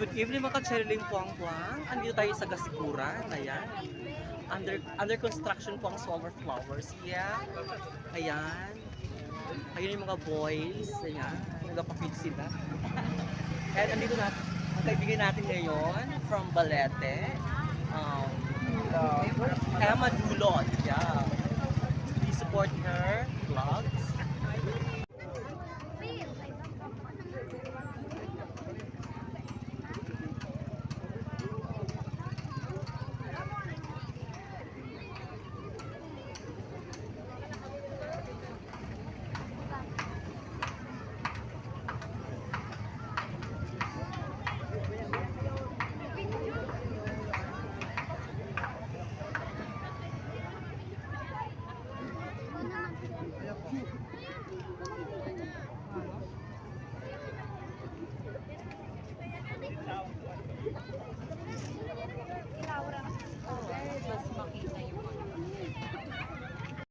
Good evening mga katseriling puwang-puwang. Andito tayo sa Gasikuran. Ayan. Under construction po ang Solar Flowers. Yeah. Ayan. Ayun yung mga boys. Ayan. Nagpapapit sila. And andito na ang kaibigan natin ngayon from Balete. Um, Emma Dulot. Yeah. Please support her vlogs.